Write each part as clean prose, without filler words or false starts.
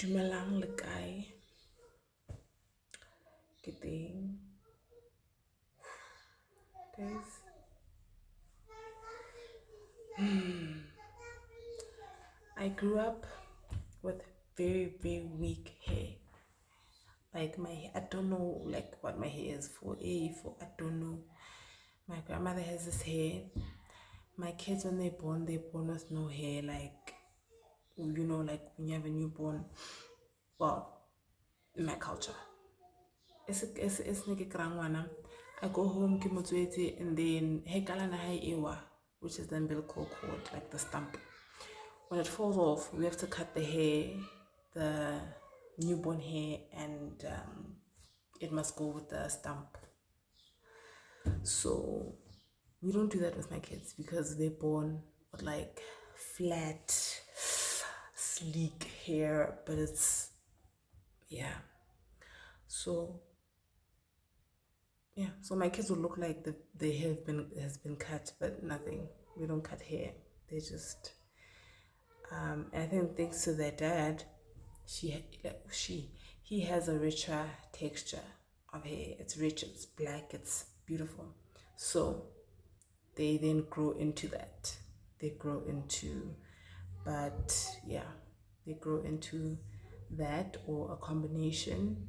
Dumelang le kae? Good thing. Guys. I grew up with very, very weak hair. Like my hair, I don't know like what my hair is for. I don't know. My grandmother has this hair. My kids when they're born with no hair, like like when you have a newborn. Well, in my culture. It's nike krangwana. I go home ke and then hekala na hai ewa, which is the umbilical cord, like the stump. When it falls off, we have to cut the hair, the newborn hair, and it must go with the stump. So we don't do that with my kids because they're born with like flat, sleek hair, but it's so so my kids will look like the hair has been cut, but nothing. We don't cut hair. They just and I think thanks to their dad, he has a richer texture of hair. It's rich, it's black, it's beautiful. So they then grow into that. They grow into that or a combination.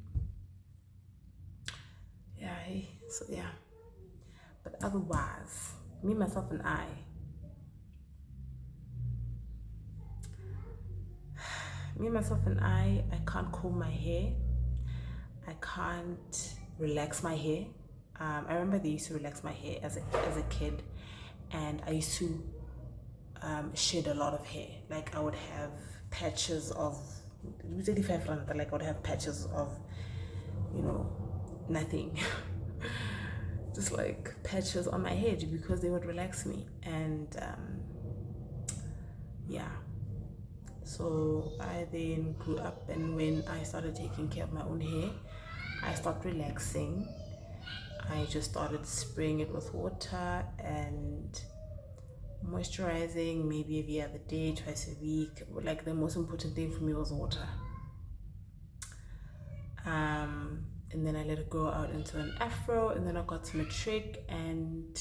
But otherwise, me, myself, and I can't comb my hair. I can't relax my hair. I remember they used to relax my hair as a kid, and I used to shed a lot of hair. Like I would have patches of, like I would have patches of, nothing. Just like patches on my head because they would relax me. And so I then grew up, and when I started taking care of my own hair, I stopped relaxing. I just started spraying it with water and moisturizing maybe every other day, twice a week. Like the most important thing for me was water. And then I let it grow out into an afro, and then I got to matric, and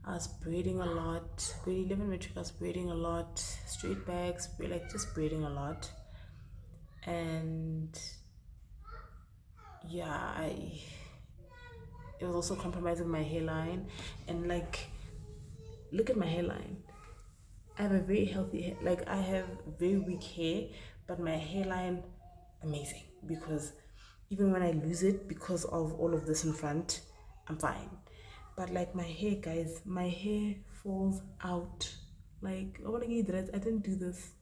I was braiding a lot. Grade 11 matric, I was braiding a lot, straight bags, like just braiding a lot. And it was also compromising my hairline. And like, look at my hairline. I have a very healthy hair. Like I have very weak hair, but my hairline, amazing, because even when I lose it because of all of this in front, I'm fine. But like my hair, guys, my hair falls out. Like I want to get dreads. I didn't do this.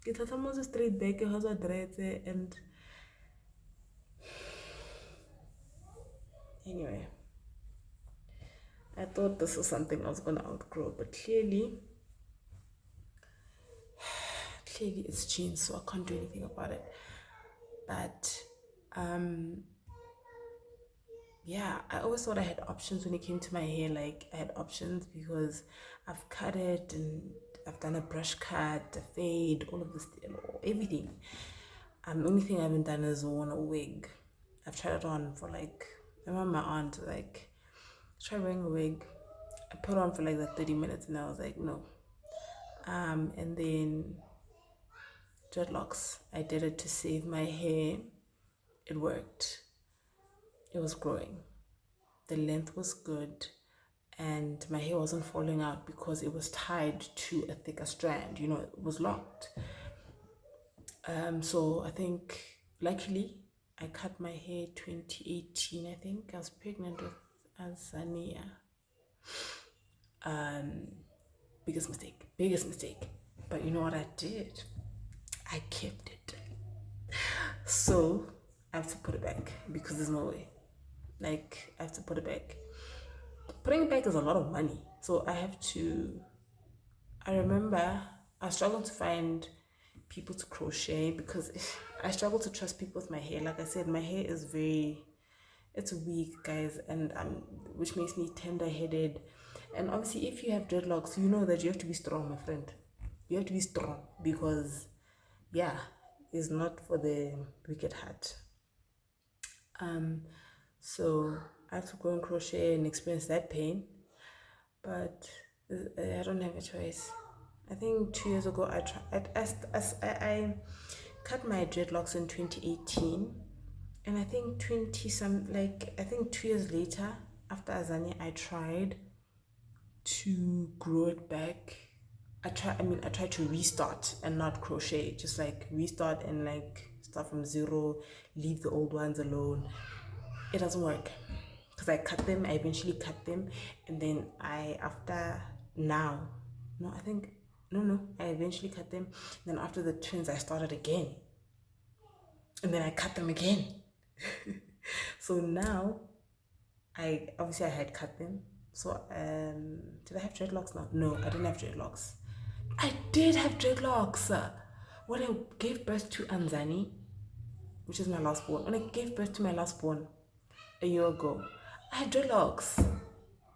It has almost straight back. It has a dreads, and anyway, I thought this was something I was gonna outgrow, but clearly it's changed, so I can't do anything about it. But I always thought I had options when it came to my hair. Like I had options because I've cut it and I've done a brush cut, a fade, all of this, everything. The only thing I haven't done is worn a wig. I've tried it on for like, I remember my aunt like, try wearing a wig. I put on for like the 30 minutes and I was like, no. And then dreadlocks. I did it to save my hair. It worked. It was growing. The length was good, and my hair wasn't falling out because it was tied to a thicker strand. It was locked. So I think luckily I cut my hair 2018. I think I was pregnant with Azania. Biggest mistake. But you know what I did? I kept it. So I have to put it back because there's no way. Like I have to put it back. Putting it back is a lot of money. So I remember I struggled to find people to crochet because I struggle to trust people with my hair. Like I said, my hair is it's weak, guys, and which makes me tender-headed. And obviously, if you have dreadlocks, you know that you have to be strong, my friend. You have to be strong because, is not for the wicked heart. So I have to go and crochet and experience that pain, but I don't have a choice. I think 2 years ago I tried. I cut my dreadlocks in 2018, and I think 2 years later after Azania I tried to grow it back. I tried to restart and not crochet, just like restart and like start from zero, leave the old ones alone. It doesn't work because I eventually cut them, and then I eventually cut them. Then after the twins I started again, and then I cut them again. So now I had cut them. So did I have dreadlocks now? No, I didn't have dreadlocks. I did have dreadlocks when I gave birth to Anzani, which is my last born. When I gave birth to my last born a year ago, I had dreadlocks.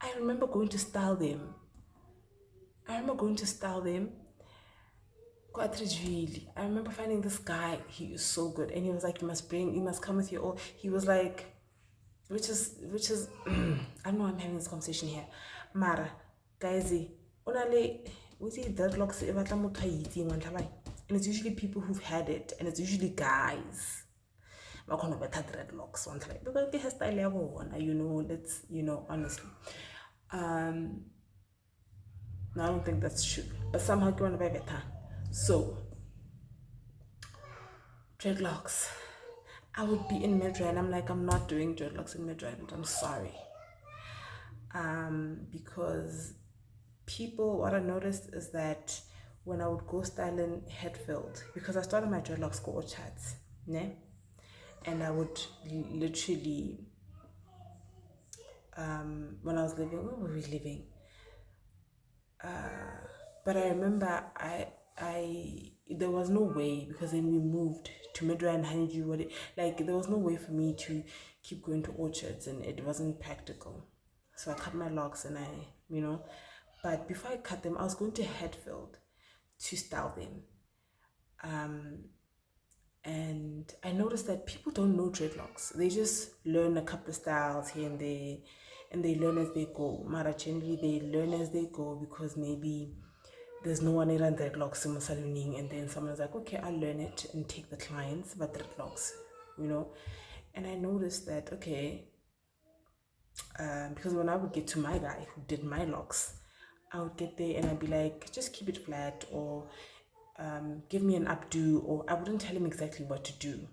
I remember going to style them. I remember finding this guy. He is so good, and he was like, "You must come with your all." He was like, which is I know I'm having this conversation here, Mara, guys, onale, we see dreadlocks, and it's usually people who've had it, and it's usually guys. Dreadlocks, because the hairstyle level, honestly. No, I don't think that's true, but somehow you want to buy better. So, dreadlocks. I would be in Medra and I'm like, I'm not doing dreadlocks in Medra, and I'm sorry. Because what I noticed is that when I would go style in Hetfield, because I started my dreadlocks go chats, ne? And I would literally, when I was living, where were we living? But I remember there was no way, because then we moved to Midra and Honeydew. There was no way for me to keep going to orchards, and it wasn't practical. So I cut my locks, and but before I cut them, I was going to Hetfield to style them. And I noticed that people don't know dreadlocks. They just learn a couple of styles here and there, and they learn as they go. Mara, generally they learn as they go, because maybe there's no one around dreadlocks in saloning, and then someone's like, okay, I'll learn it and take the clients, but dreadlocks, And I noticed that, okay, because when I would get to my guy who did my locks, I would get there and I'd be like, just keep it flat, or give me an updo, or I wouldn't tell him exactly what to do.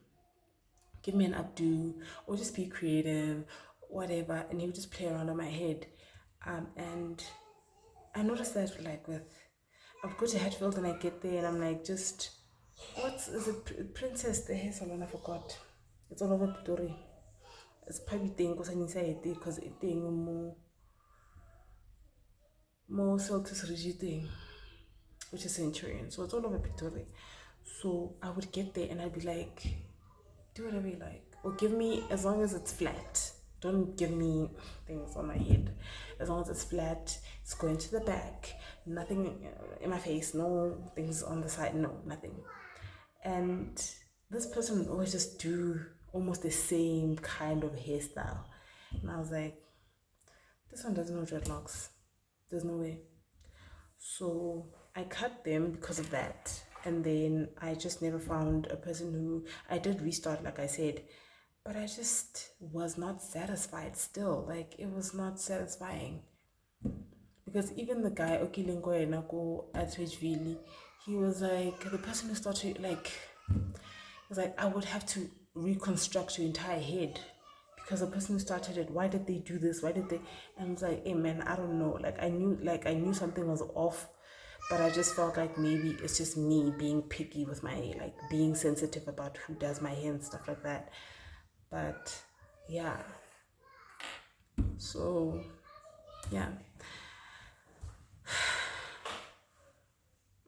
Give me an updo, or just be creative, whatever, and he would just play around on my head. And I noticed that, I would go to Hatfield and I get there and I'm like, is it Princess, the hair salon? I forgot. It's all over Pitori. It's probably thing because it thing more Celtics Rigi thing, which is Centurion. So it's all over Pitori. So I would get there and I'd be like, do whatever you like, or give me, as long as it's flat. Don't give me things on my head. As long as it's flat, it's going to the back, nothing in my face, no things on the side, no, nothing. And this person would always just do almost the same kind of hairstyle. And I was like, this one doesn't know dreadlocks. There's no way. So I cut them because of that. And then I just never found a person who, I did restart, like I said, but I just was not satisfied still. It was not satisfying. Because even the guy, Okilingo Enako at Ridgeville, he was like, the person who started, he was like, I would have to reconstruct your entire head. Because the person who started it, why did they do this? Why did they? And I was like, hey man, I don't know. I knew something was off, but I just felt like maybe it's just me being picky with my, being sensitive about who does my hair and stuff like that. But yeah, so yeah,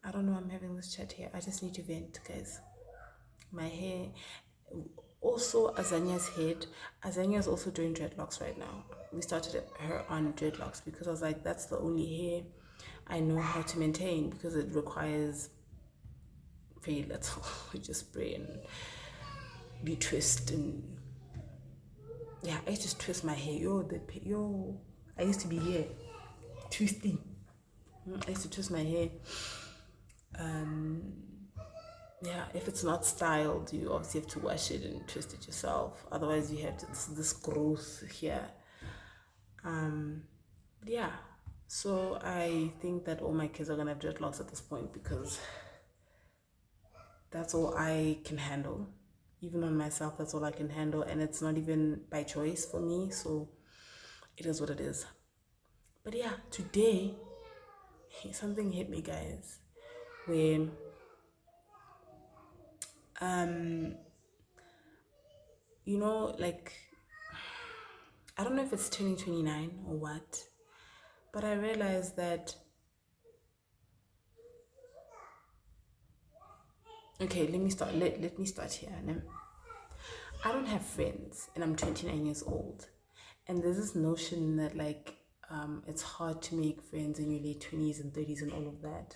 I don't know, I'm having this chat here. I just need to vent, guys. My hair, also Azania's head. Azania is also doing dreadlocks right now. We started her on dreadlocks because I was like, that's the only hair I know how to maintain, because it requires very little. We just spray and we twist and yeah, I used to twist my hair. I used to be here twisting. I used to twist my hair. Yeah, if it's not styled, you obviously have to wash it and twist it yourself. Otherwise, you have this growth here. But yeah, so I think that all my kids are gonna have dreadlocks at this point because that's all I can handle. Even on myself, that's all I can handle, and it's not even by choice for me. So it is what it is. But yeah, today something hit me, guys, where like I don't know if it's turning 29 or what, but I realized that okay, let me start here. I don't have friends and I'm 29 years old. And there's this notion that like it's hard to make friends in your late 20s and 30s and all of that.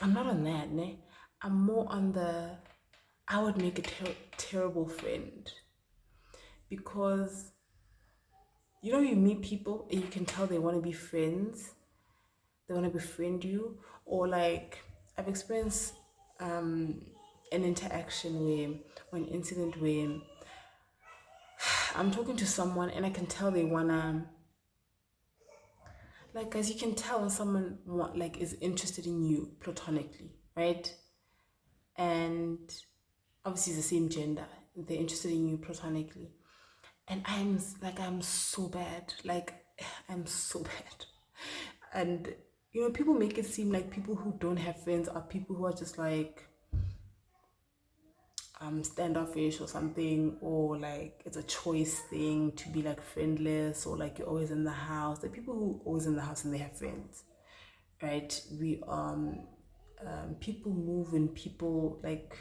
I'm not on that, ne? I'm more on the I would make a terrible friend because you meet people and you can tell they want to be friends, they want to befriend you, or like I've experienced an interaction or an incident where I'm talking to someone and I can tell they wanna like as you can tell when someone is interested in you platonically, right? And obviously it's the same gender, they're interested in you platonically, and I'm so bad, like I'm so bad. And people make it seem like people who don't have friends are people who are just like standoffish or something, or like it's a choice thing to be like friendless, or like you're always in the house. The people who are always in the house and they have friends, right? We people move and people like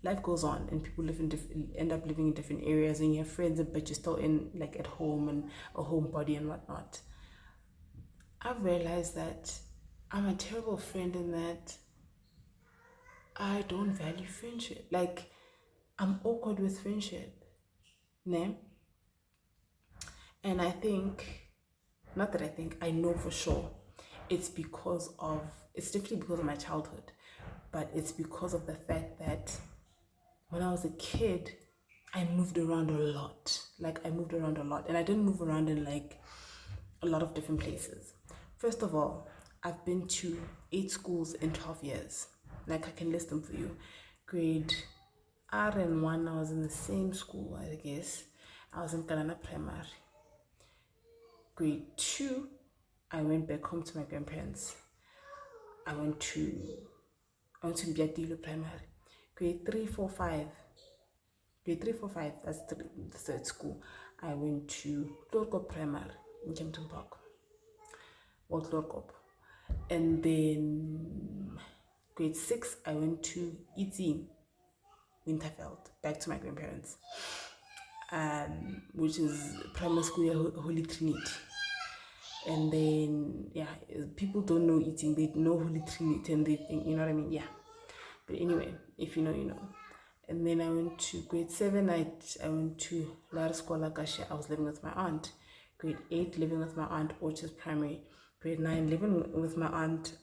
life goes on and people end up living in different areas, and you have friends but you're still in like at home and a homebody and whatnot. I've realized that I'm a terrible friend in that I don't value friendship. Like I'm awkward with friendship, ne? And I think, not that I think, I know for sure, it's definitely because of my childhood, but it's because of the fact that when I was a kid, I moved around a lot. Like I moved around a lot, and I didn't move around in like a lot of different places. First of all, I've been to 8 schools in 12 years. Like I can list them for you. Grade R and 1, I was in the same school, I guess. I was in Kanana Primary. Grade 2, I went back home to my grandparents. I went to Mbiatilo Primary. Grade 3, 4, 5. Grade 3, 4, 5, that's the third school. I went to Lorkop Primary in Kempton Park. Lorkop. And then grade 6, I went to Itzin, Winterfeld, back to my grandparents, which is primary school Holy Trinity. And then people don't know eating, they know Holy Trinity and they think, you know what I mean? Yeah. But anyway, if you know, you know. And then I went to grade 7, I went to La Scola Kasha. I was living with my aunt. Grade 8, living with my aunt, Orchard Primary. Grade 9, living with my aunt,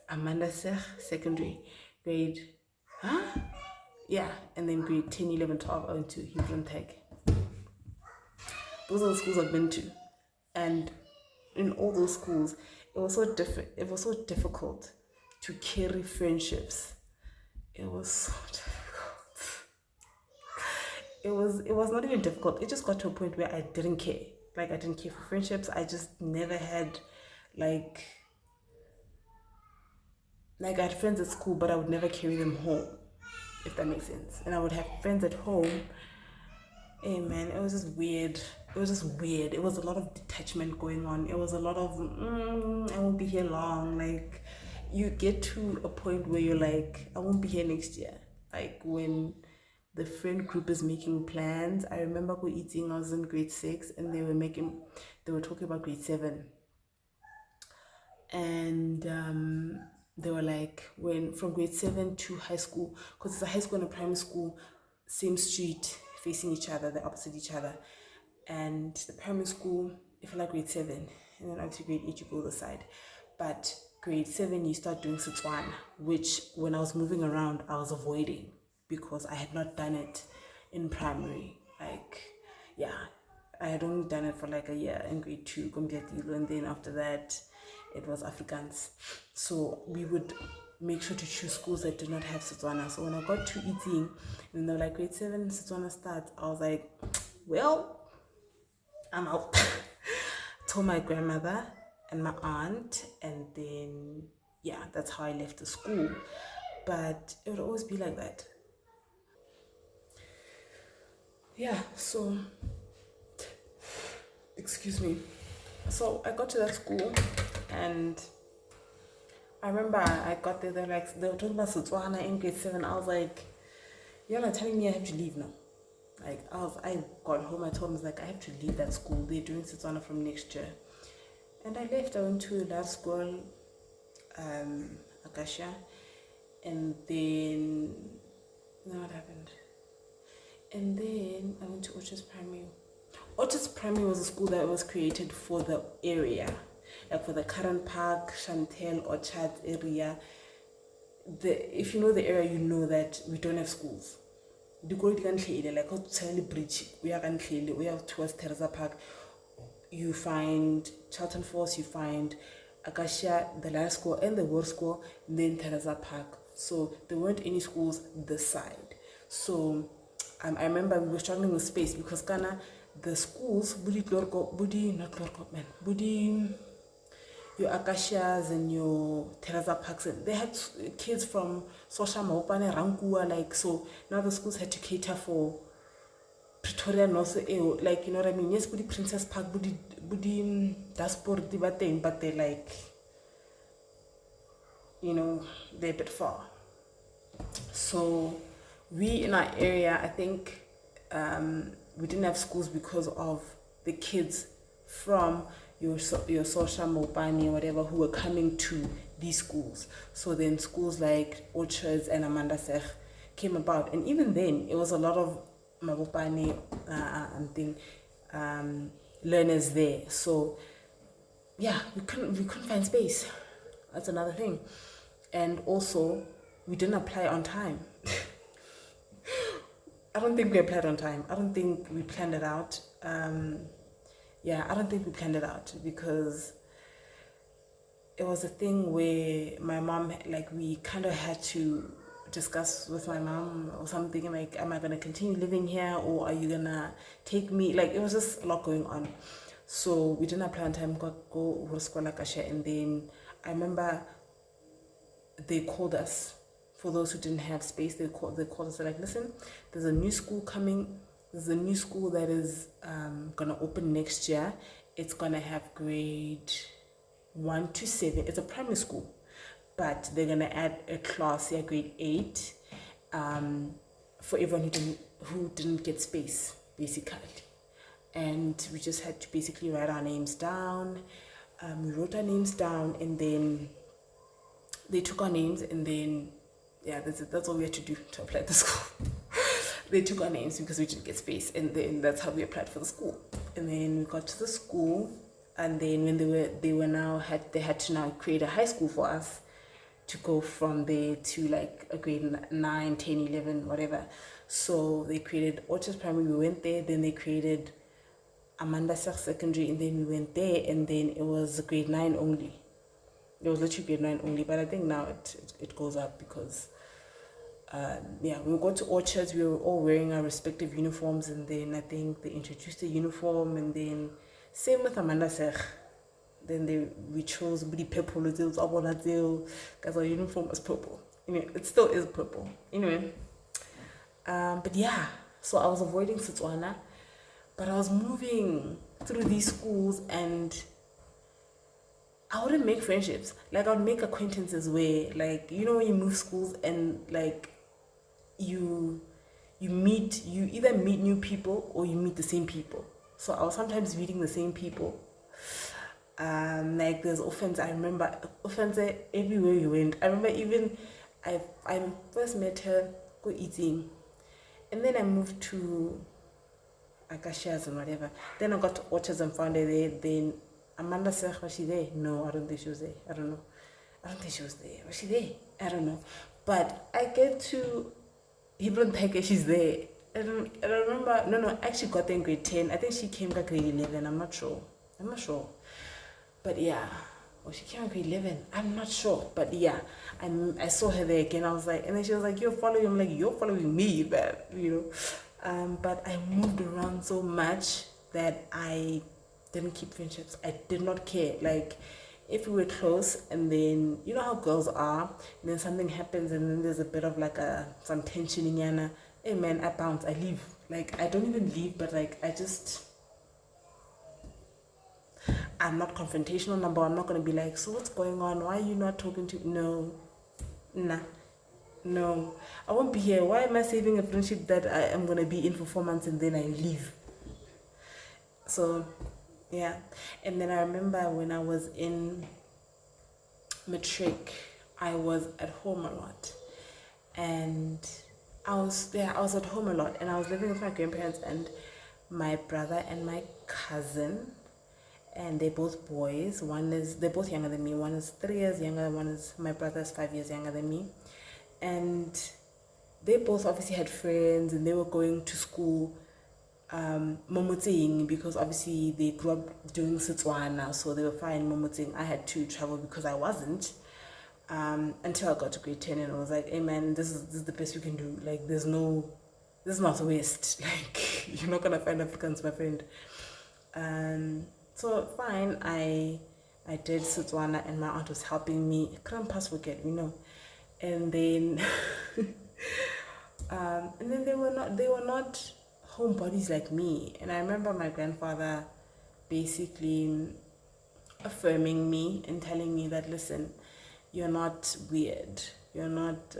Amanda Sech, secondary. And then grade 10, 11, 12, I went to Hebron Tech. Those are the schools I've been to. And in all those schools, it was so difficult to carry friendships. It was so difficult. It was not even difficult. It just got to a point where I didn't care. Like I didn't care for friendships. I just never had like I had friends at school, but I would never carry them home, if that makes sense. And I would have friends at home. Hey man, it was just weird. It was a lot of detachment going on. It was a lot of I won't be here long. Like you get to a point where you're like, I won't be here next year. Like when the friend group is making plans. I remember eating, I was in grade 6 and they were talking about grade 7. And they were like, when from grade 7 to high school, because it's a high school and a primary school, same street, facing each other, they're opposite each other. And the primary school, if you like grade 7, and then obviously grade 8, you go the side. But grade 7, you start doing Setswana, which when I was moving around, I was avoiding because I had not done it in primary. Like, yeah, I had only done it for like a year in grade 2, and then after that, it was Afrikaans. So we would make sure to choose schools that did not have Setswana. So when I got to eating, and they were like, grade 7 Setswana starts, I was like, well, I'm out. Told my grandmother and my aunt, and then yeah, that's how I left the school. But it would always be like that. Yeah, so excuse me. So I got to that school, and I remember I got there. They were talking about Setswana in grade 7. I was like, you're not telling me I have to leave now. Like I got home. I told them, like, I have to leave that school. They're doing Setswana from next year, and I left. I went to that school, Akasha, and then what happened? And then I went to Orchards Primary. Orchards Primary was a school that was created for the area, like for the Current Park, Chantel, Orchards area. If you know the area, you know that we don't have schools. The go like the bridge, we are towards Teresa Park. You find Charlton Force, you find Acacia, the last school, and the world school, then Teresa Park. So there weren't any schools this side. So I remember we were struggling with space because the schools, your Acacias and your Teresa Parks, they had kids from Sosha Maupane, Rankua, like, so now the schools had to cater for Pretoria and also, like, you know what I mean? Yes, Budi Princess Park, Budi Dasport, but they're like, you know, they're a bit far. So we in our area, I think we didn't have schools because of the kids from your social Mopani, whatever, who were coming to these schools. So then schools like Orchards and Amanda Sech came about, and even then it was a lot of Mabopani learners there. So yeah, we couldn't find space. That's another thing. And also we didn't apply on time. I don't think we applied on time. I don't think we planned it out. I don't think we planned it out because it was a thing where my mom, like, we kind of had to discuss with my mom or something, like, am I going to continue living here or are you going to take me? Like, it was just a lot going on. So we didn't apply on time, go and then I remember they called us. For those who didn't have space, they called us, like, listen, there's a new school coming. There's a new school that is going to open next year. It's going to have grade 1 to 7. It's a primary school, but they're going to add a class here, grade 8, for everyone who didn't get space, basically. And we just had to basically write our names down. We wrote our names down, and then they took our names, and then that's all we had to do to apply to school. They took our names because we didn't get space, and then that's how we applied for the school. And then we got to the school, and then when they had to now create a high school for us to go from there to like a grade 9, 10, 11, whatever. So they created Orchards Primary, we went there, then they created Amanda Secondary, and then we went there, and then it was grade 9 only. It was literally grade 9 only, but I think now it goes up because when we got to Orchards, we were all wearing our respective uniforms, and then I think they introduced the uniform, and then same with Amanda Sech. Then we chose Budi purple because our uniform was purple. Anyway, it still is purple. Anyway, but yeah, so I was avoiding Setswana, but I was moving through these schools, and I wouldn't make friendships. Like, I would make acquaintances where, like, you know, when you move schools and like you either meet new people or you meet the same people. So I was sometimes meeting the same people. Like there's offense. I remember offense everywhere you went. I remember even I first met her go eating, and then I moved to Akashias and whatever. Then I got to autism, found her there. Then Amanda said, was she there? No, I don't think she was there. I don't know. I don't think she was there. Was she there? I don't know. But I get to Hebron Teke, she's there. I don't remember. No, I actually got there in grade 10. I think she came back grade 11. I'm not sure. But yeah. Or she came back grade 11. I'm not sure. But yeah. I saw her there again. I was like, and then she was like, you're following. I'm like, you're following me, but but I moved around so much that I didn't keep friendships. I did not care. Like, if we were close and then, you know how girls are, and then something happens and then there's a bit of like some tension in Yana. Hey man, I bounce, I leave. Like, I don't even leave, but like, I'm not confrontational number. I'm not going to be like, so what's going on? Why are you not talking to? No, I won't be here. Why am I saving a friendship that I am going to be in for 4 months and then I leave? So, yeah. And then I remember when I was in matric, I was at home a lot. And I was at home a lot. And I was living with my grandparents and my brother and my cousin. And they're both boys. They're both younger than me. One is 3 years younger. My brother is 5 years younger than me. And they both obviously had friends and they were going to school Momotsing, because obviously they grew up doing Setswana, so they were fine Momotsing. I had to travel because I wasn't, until I got to grade 10 and I was like, hey man, this is the best you can do. Like, this is not the West. Like, you're not gonna find Africans, my friend. So fine, I did Setswana and my aunt was helping me. Can't pass forget, and then they were not homebodies like me. And I remember my grandfather basically affirming me and telling me that, listen, you're not weird, you're not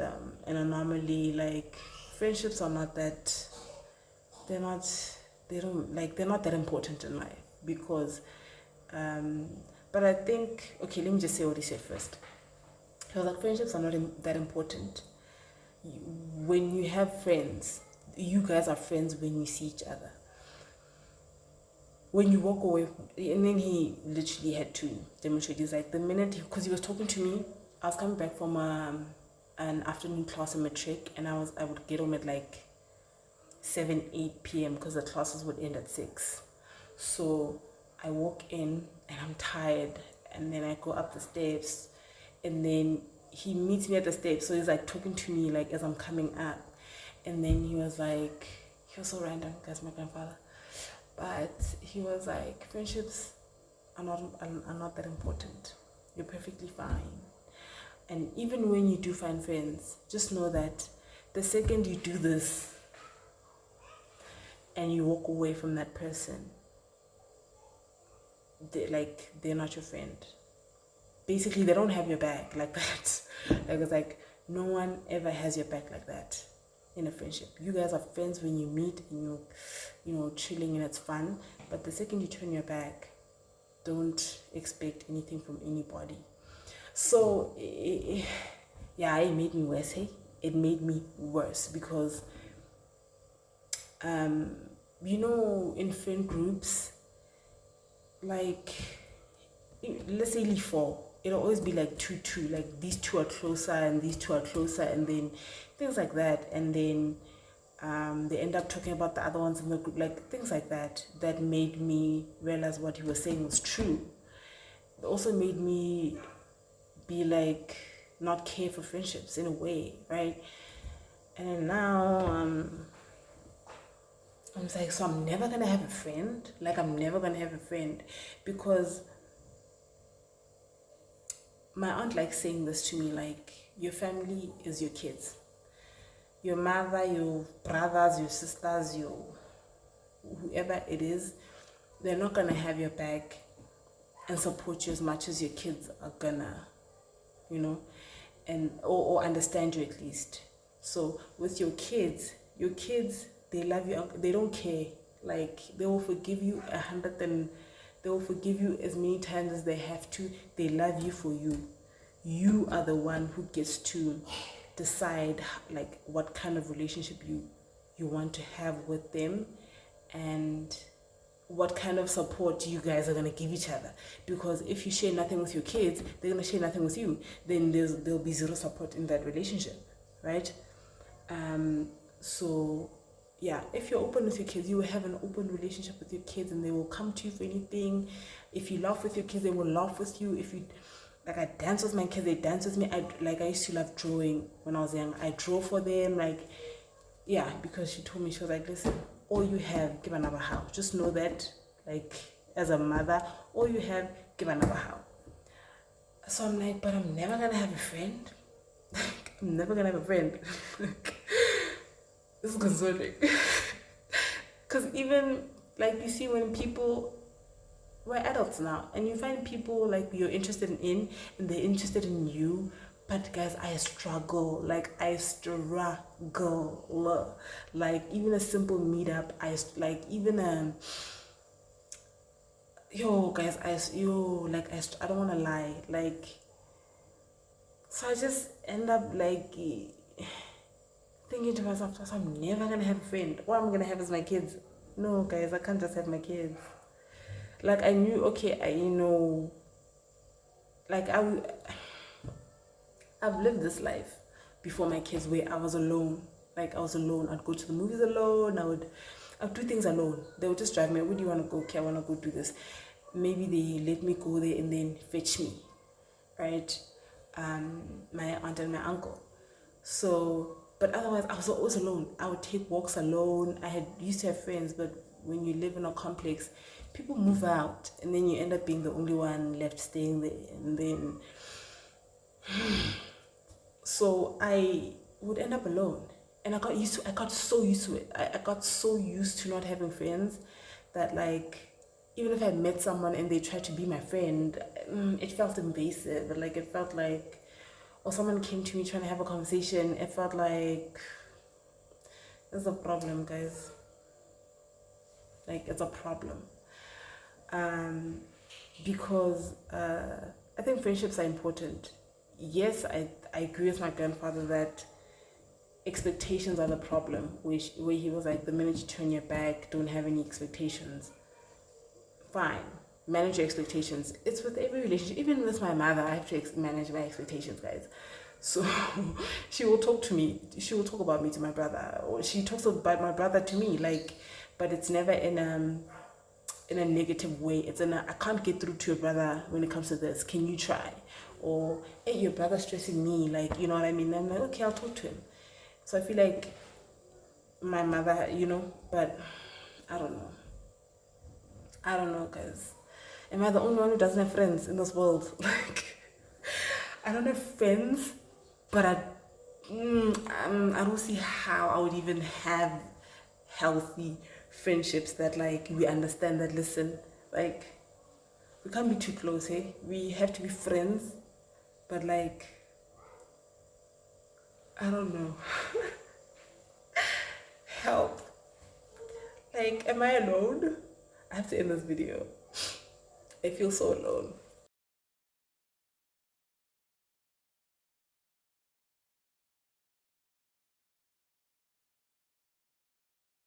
an anomaly. Like, friendships are not that, they're not that important in life. Because but I think, okay, let me just say what he said first. He was like, friendships are not that important. When you have friends, you guys are friends when you see each other. When you walk away, and then he literally had to demonstrate. He's like, the minute, because he was talking to me, I was coming back from an afternoon class in matric, and I would get home at like 7-8 p.m. because the classes would end at 6. So I walk in and I'm tired, and then I go up the steps, and then he meets me at the steps. So he's like talking to me like as I'm coming up, and then he was so random, that's my grandfather, but he was like, friendships are not that important. You're perfectly fine. And even when you do find friends, just know that the second you do this and you walk away from that person, they're not your friend. Basically, they don't have your back like that. Like, it's like, no one ever has your back like that in a friendship. You guys are friends when you meet and you're chilling and it's fun. But the second you turn your back, don't expect anything from anybody. So, it made me worse, hey? It made me worse because, in friend groups, like, let's say 4, it'll always be like 2-2, like these two are closer and these two are closer, and then things like that, and then they end up talking about the other ones in the group, like things like that made me realize what he was saying was true. It also made me be like, not care for friendships in a way, right? And then now I'm like, so I'm never gonna have a friend. Like, I'm never gonna have a friend, because my aunt likes saying this to me, like, your family is your kids. Your mother, your brothers, your sisters, your whoever it is, they're not gonna have your back and support you as much as your kids are gonna, and or understand you at least. So with your kids, they love you, they don't care. Like, they will forgive you They will forgive you as many times as they have to. They love you for you. You are the one who gets to decide like what kind of relationship you want to have with them, and what kind of support you guys are going to give each other. Because if you share nothing with your kids, they're going to share nothing with you. Then there'll be zero support in that relationship, right? So yeah, if you're open with your kids, you will have an open relationship with your kids, and they will come to you for anything. If you laugh with your kids, they will laugh with you. If you like, I dance with my kids, they dance with me. I used to love drawing when I was young. I draw for them, like, yeah, because she told me, she was like, listen, all you have, give another house. Just know that, like, as a mother, all you have, give another house. So I'm like, but I'm never gonna have a friend. I'm never gonna have a friend. This is concerning. Because even, like, you see when people, we're adults now, and you find people like you're interested in and they're interested in you, but guys, I struggle. Like even a simple meetup, I don't want to lie, like, so I just end up like thinking to myself, so I'm never gonna have a friend. What I'm gonna have is my kids. No, guys, I can't just have my kids. Like, I knew, okay, like, I've lived this life before my kids where I was alone. Like, I was alone. I'd go to the movies alone. I'd do things alone. They would just drive me. Where do you want to go? Okay, I want to go do this. Maybe they let me go there and then fetch me, right? My aunt and my uncle. So, but otherwise, I was always alone. I would take walks alone. Used to have friends, but when you live in a complex, people move out, and then you end up being the only one left staying there. And then, so I would end up alone, and I got so used to it. I got so used to not having friends that, like, even if I met someone and they tried to be my friend, it felt invasive. Like, it felt like, or someone came to me trying to have a conversation, it felt like there's a problem, guys. Like, it's a problem. Because I think friendships are important. Yes, I agree with my grandfather that expectations are the problem, where he was like, the minute you turn your back, don't have any expectations. Fine, manage your expectations. It's with every relationship. Even with my mother, I have to manage my expectations, guys. So she will talk to me, she will talk about me to my brother, or she talks about my brother to me, like, but it's never in a negative way. It's I can't get through to your brother when it comes to this. Can you try? Or, hey, your brother's stressing me, like, you know what I mean? I'm like, okay, I'll talk to him. So I feel like my mother, but I don't know, guys. Am I the only one who doesn't have friends in this world? Like, I don't have friends, but I don't see how I would even have healthy friendships that, like, we understand that, listen, like, we can't be too close, hey? We have to be friends, but, like, I don't know. Help. Like, am I alone? I have to end this video. I feel so alone.